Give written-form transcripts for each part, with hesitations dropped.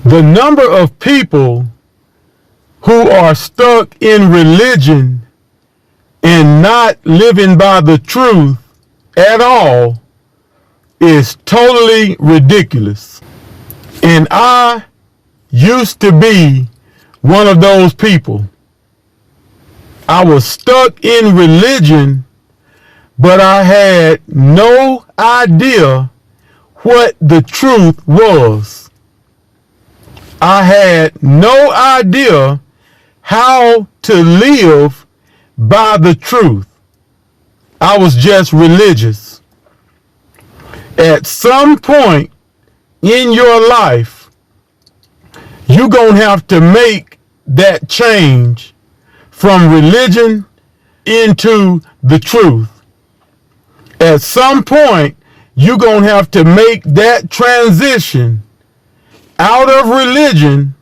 The number of people who are stuck in religion and not living by the truth at all is totally ridiculous. And I used to be one of those people. I was stuck in religion, but I had no idea what the truth was. I had no idea how to live by the truth. I was just religious. At some point in your life, you're going to have to make that change from religion into the truth. At some point, you're going to have to make that transition out of religion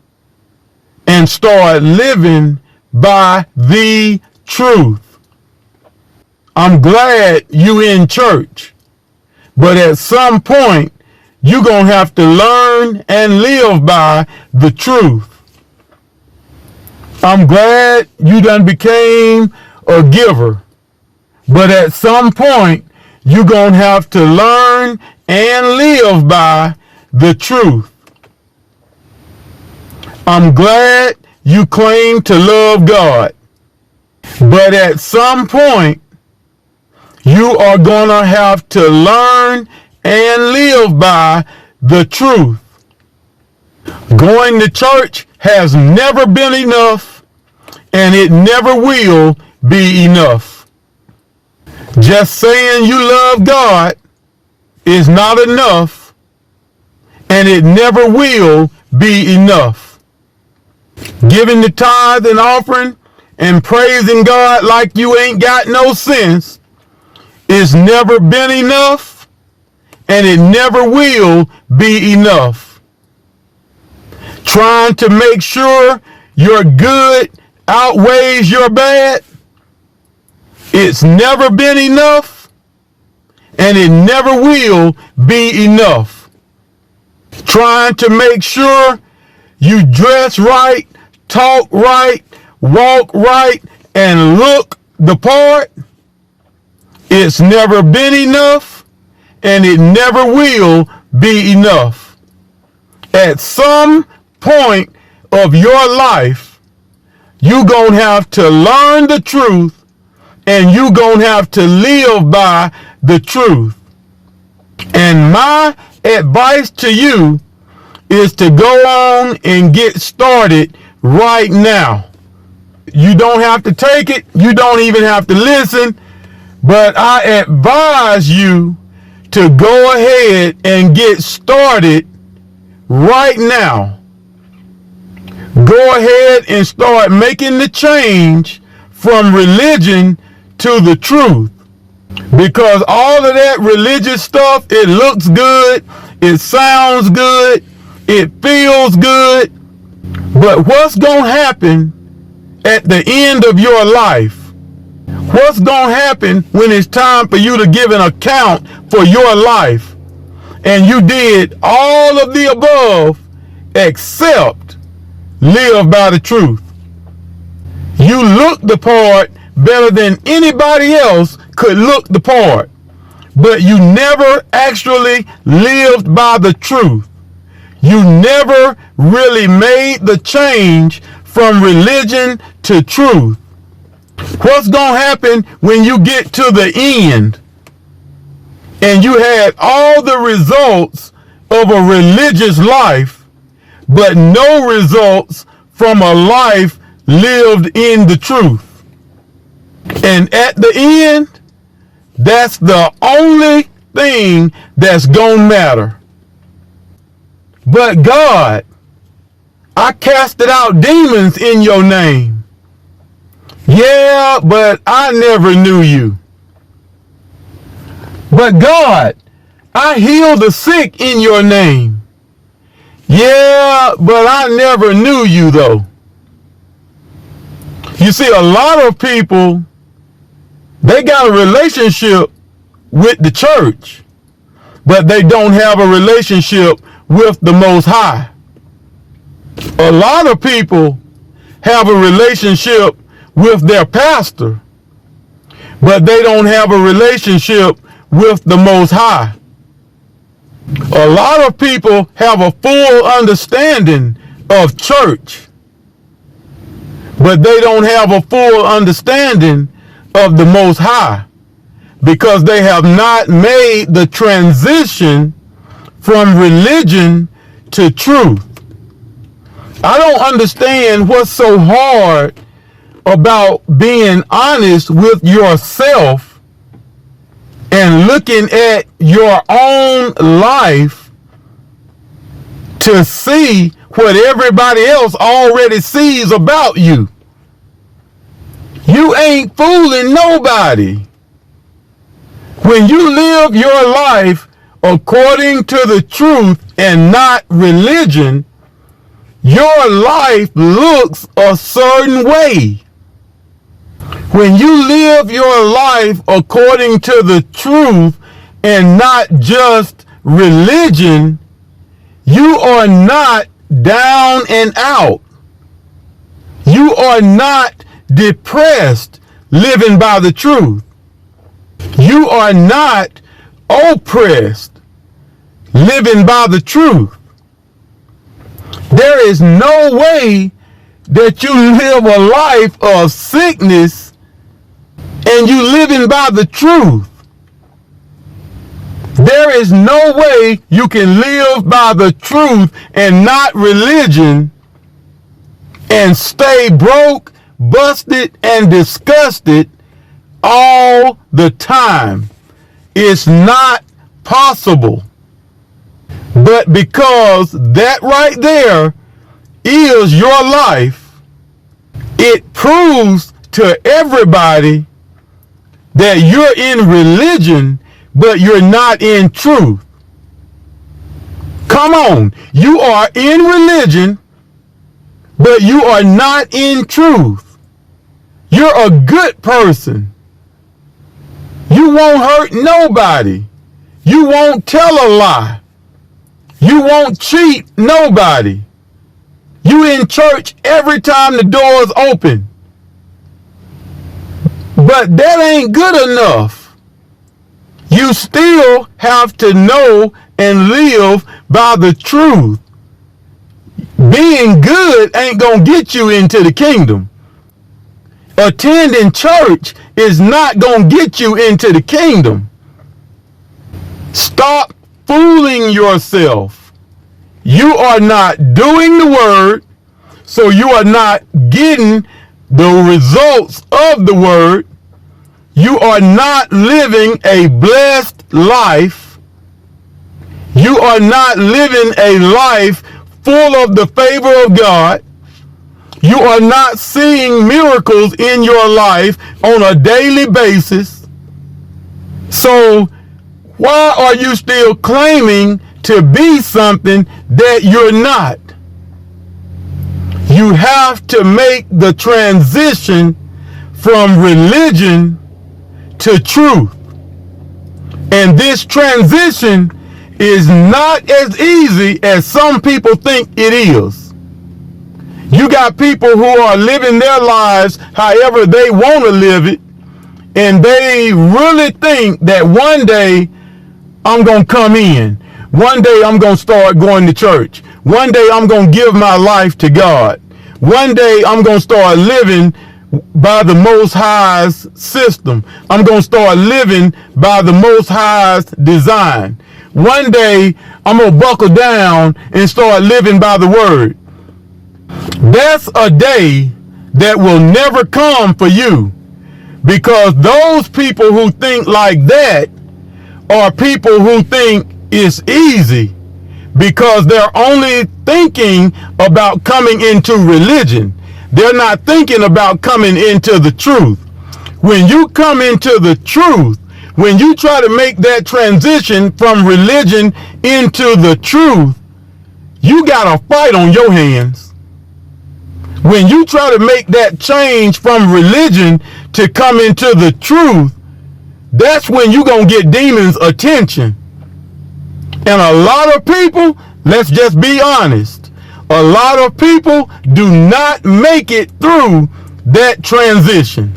and start living by the truth. I'm glad you in church, but at some point, you're going to have to learn and live by the truth. I'm glad you done became a giver, but at some point, you're going to have to learn and live by the truth. I'm glad you claim to love God, but at some point, you are going to have to learn and live by the truth. Going to church has never been enough, and it never will be enough. Just saying you love God is not enough, and it never will be enough. Giving the tithe and offering and praising God like you ain't got no sense is never been enough, and it never will be enough. Trying to make sure your good outweighs your bad, it's never been enough, and it never will be enough. Trying to make sure you dress right, talk right, walk right, and look the part, it's never been enough, and it never will be enough. At some point of your life, you're going to have to learn the truth, and you're going to have to live by the truth. And my advice to you is to go on and get started right now. You don't have to take it. You don't even have to listen. But I advise you to go ahead and get started right now. Go ahead and start making the change from religion to the truth. Because all of that religious stuff, it looks good, it sounds good, it feels good. But what's going to happen at the end of your life? What's going to happen when it's time for you to give an account for your life? And you did all of the above except live by the truth. You look the part better than anybody else could look the part, but you never actually lived by the truth. You never really made the change from religion to truth. What's going to happen when you get to the end and you had all the results of a religious life, but no results from a life lived in the truth? And at the end, that's the only thing that's going to matter. But God, I casted out demons in your name. Yeah, but I never knew you. But God, I healed the sick in your name. Yeah, but I never knew you though. You see, a lot of people, they got a relationship with the church, but they don't have a relationship with the Most High. A lot of people have a relationship with their pastor, but they don't have a relationship with the Most High. A lot of people have a full understanding of church, but they don't have a full understanding of the Most High because they have not made the transition from religion to truth. I don't understand what's so hard about being honest with yourself and looking at your own life to see what everybody else already sees about you. You ain't fooling nobody. When you live your life according to the truth and not religion, your life looks a certain way. When you live your life according to the truth and not just religion, you are not down and out. You are not depressed living by the truth. You are not oppressed living by the truth. There is no way that you live a life of sickness and you living by the truth. There is no way you can live by the truth and not religion and stay broke, busted, and disgusted all the time. It's not possible. But because that right there is your life, it proves to everybody that you're in religion, but you're not in truth. Come on, you are in religion, but you are not in truth. You're a good person. You won't hurt nobody. You won't tell a lie. You won't cheat nobody. You in church every time the doors open. But that ain't good enough. You still have to know and live by the truth. Being good ain't gonna get you into the kingdom. Attending church is not gonna get you into the kingdom. Stop fooling yourself. You are not doing the word, so you are not getting the results of the word. You are not living a blessed life. You are not living a life full of the favor of God. You are not seeing miracles in your life on a daily basis. So why are you still claiming to be something that you're not? You have to make the transition from religion to truth. And this transition is not as easy as some people think it is. You got people who are living their lives however they want to live it, and they really think that one day I'm going to come in. One day I'm going to start going to church. One day I'm going to give my life to God. One day I'm going to start living by the Most High's system. I'm going to start living by the Most High's design. One day I'm going to buckle down and start living by the word. That's a day that will never come for you, because those people who think like that are people who think it's easy because they're only thinking about coming into religion. They're not thinking about coming into the truth. When you come into the truth, when you try to make that transition from religion into the truth, you got a fight on your hands. When you try to make that change from religion to come into the truth, that's when you're going to get demons' attention. And a lot of people, let's just be honest, A lot of people do not make it through that transition.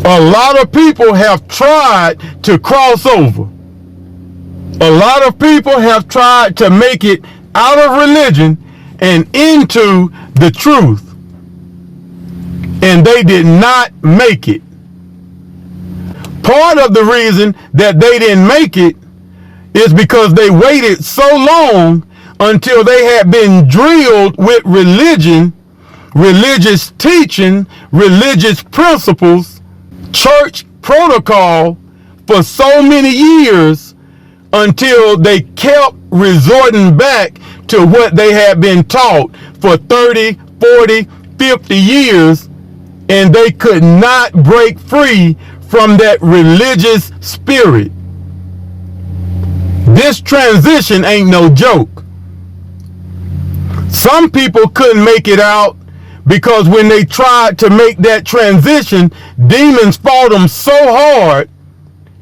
A lot of people have tried to cross over. A lot of people have tried to make it out of religion and into the truth, and they did not make it. Part of the reason that they didn't make it is because they waited so long until they had been drilled with religion, religious teaching, religious principles, church protocol for so many years, until they kept resorting back to what they had been taught for 30, 40, 50 years, and they could not break free from that religious spirit. This transition ain't no joke. Some people couldn't make it out because when they tried to make that transition, demons fought them so hard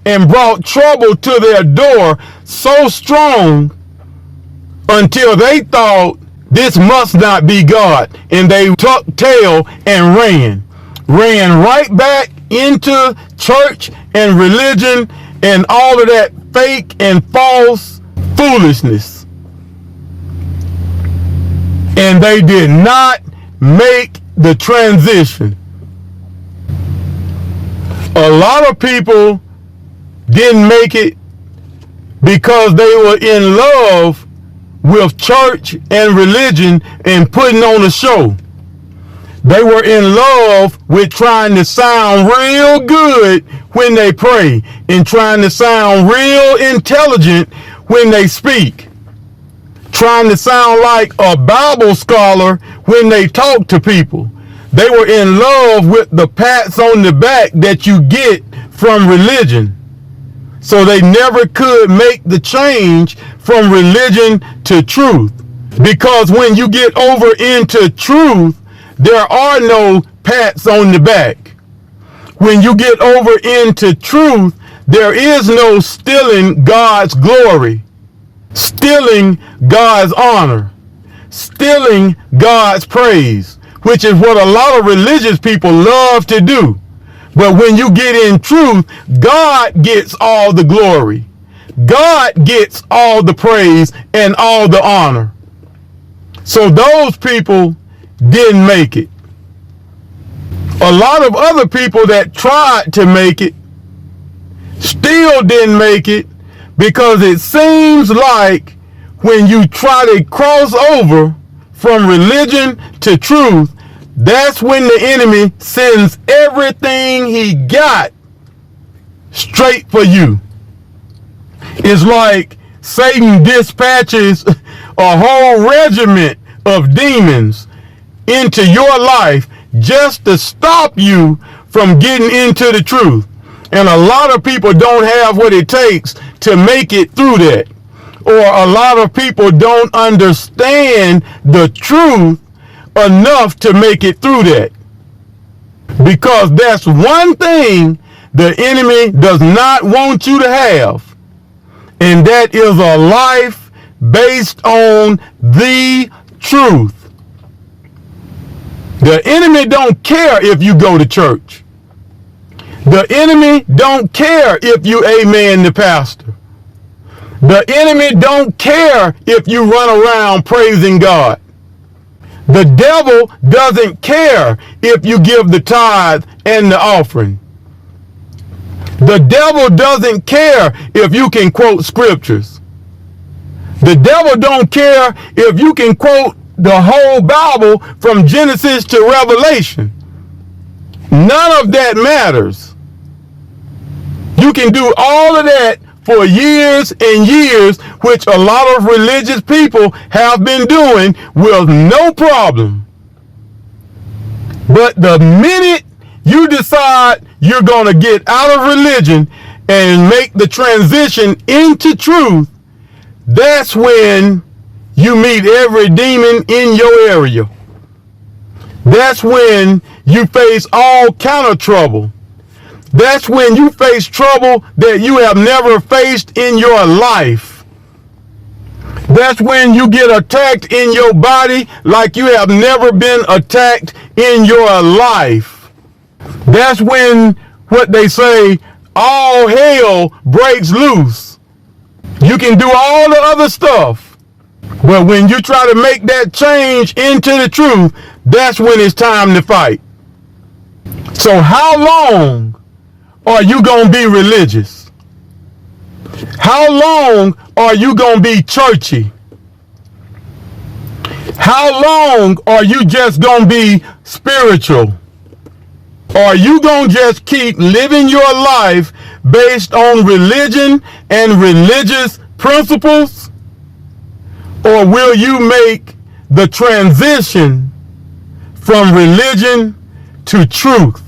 and brought trouble to their door so strong until they thought this must not be God, and they tucked tail and ran right back into church and religion and all of that fake and false foolishness. And they did not make the transition. A lot of people didn't make it because they were in love with church and religion and putting on a show. They were in love with trying to sound real good when they pray and trying to sound real intelligent when they speak, trying to sound like a Bible scholar when they talk to people. They were in love with the pats on the back that you get from religion. So they never could make the change from religion to truth. Because when you get over into truth, there are no pats on the back. When you get over into truth, there is no stealing God's glory, stealing God's honor, stealing God's praise, which is what a lot of religious people love to do. But when you get in truth, God gets all the glory. God gets all the praise and all the honor. So those people didn't make it. A lot of other people that tried to make it still didn't make it, because it seems like when you try to cross over from religion to truth, that's when the enemy sends everything he got straight for you. It's like Satan dispatches a whole regiment of demons into your life just to stop you from getting into the truth. And a lot of people don't have what it takes to make it through that. Or a lot of people don't understand the truth enough to make it through that. Because that's one thing the enemy does not want you to have. And that is a life based on the truth. The enemy don't care if you go to church. The enemy don't care if you amen the pastor. The enemy don't care if you run around praising God. The devil doesn't care if you give the tithe and the offering. The devil doesn't care if you can quote scriptures. The devil don't care if you can quote the whole Bible from Genesis to Revelation. None of that matters. You can do all of that for years and years, which a lot of religious people have been doing with no problem. But the minute you decide you're going to get out of religion and make the transition into truth, that's when you meet every demon in your area. That's when you face all kind of trouble. That's when you face trouble that you have never faced in your life. That's when you get attacked in your body like you have never been attacked in your life. That's when, what they say, all hell breaks loose. You can do all the other stuff, but when you try to make that change into the truth, that's when it's time to fight. So how long are you going to be religious? How long are you going to be churchy? How long are you just going to be spiritual? Are you going to just keep living your life based on religion and religious principles? Or will you make the transition from religion to truth?